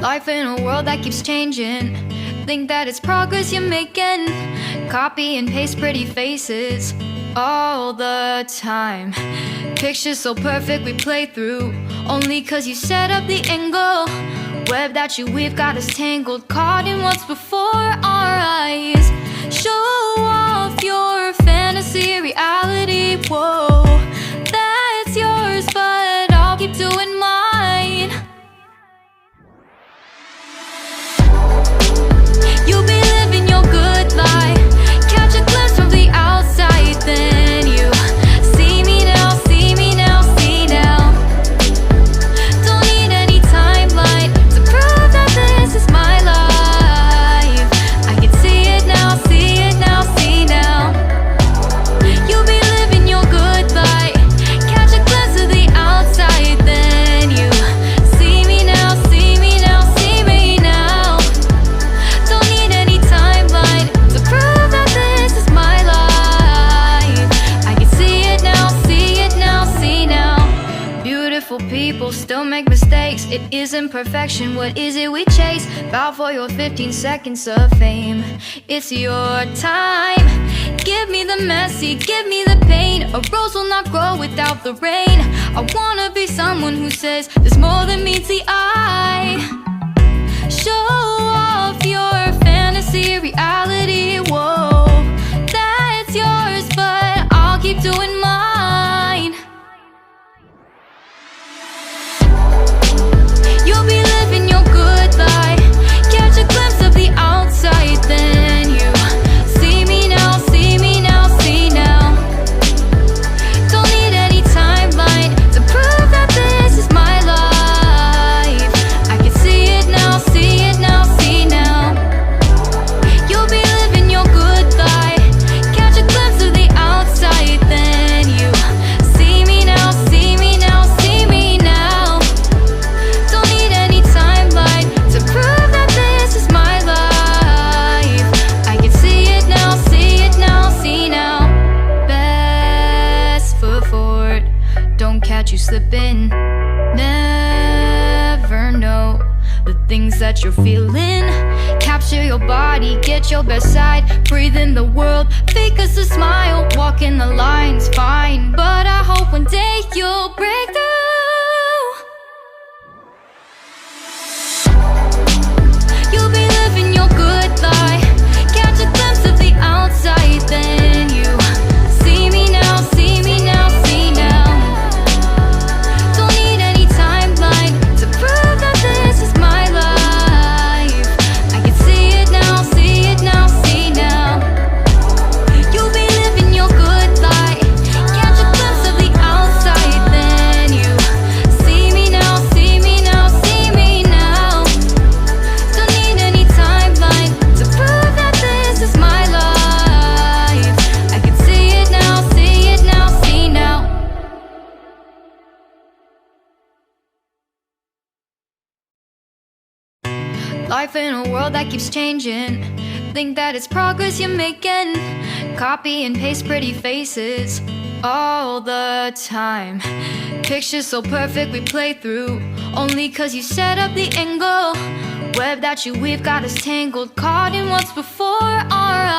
Life in a world that keeps changing. Think that it's progress you're making. Copy and paste pretty faces all the time. Pictures so perfect we play through, only cause you set up the angle. Web that you weave got us tangled, caught in what's before our eyes. Show off your fantasy reality, whoa, that's yours, but I'll keep doing mine. You'll be living your good life, catch a glimpse from the outside, then you see me now, see me now, see now. Don't need any timeline to prove that this is my life. I can see it now, see it now, see now. You'll be living your good life, catch a glimpse of the outside, then you see me now, see me now, see me now. Don't need any timeline to prove that this is my life. I can see it now, see it now, see now. Beautiful people still make mistakes. It isn't perfection, what is it we chase? Bow for your 15 seconds of fame. It's your time. Give me the messy, give me the pain. A rose will not grow without the rain. I wanna be someone who says there's more than meets the eye. Show off your fantasy reality, whoa, that's yours, but I'll keep doing mine. You'll be living your good life, catch a glimpse of the outside, then you see me now, see me now, see now. Don't need any timeline to prove that this is my life. I can see it now, see it now, see now. You'll be living your good life, catch a glimpse of the outside, then you see me now, see me now, see me now. Don't need any timeline to prove that this is my life. I can see it now, see it now, see now. Best foot forward, don't catch you slipping. Never know the things that you're feeling. Capture your body, get your best side. Breathe in the world, fake us a smile. Walking the lines, fine, but I hope one day you'll break through. You'll be living your good life, catch a glimpse of the outside, then you see me now, see me now, see now. Don't need any timeline to prove that this is my life. I can see it now, see it now, see now. You'll be living your good life, catch a glimpse of the outside, then you see me now, see me now, see me now. Don't need any timeline to prove that this is my life. I can see it now, see it now, see now. Life in a world that keeps changing. Think that it's progress you're making. Copy and paste pretty faces all the time. Pictures so perfect we play through, only cause you set up the angle. Web that you weave got us tangled, caught in what's before our eyes.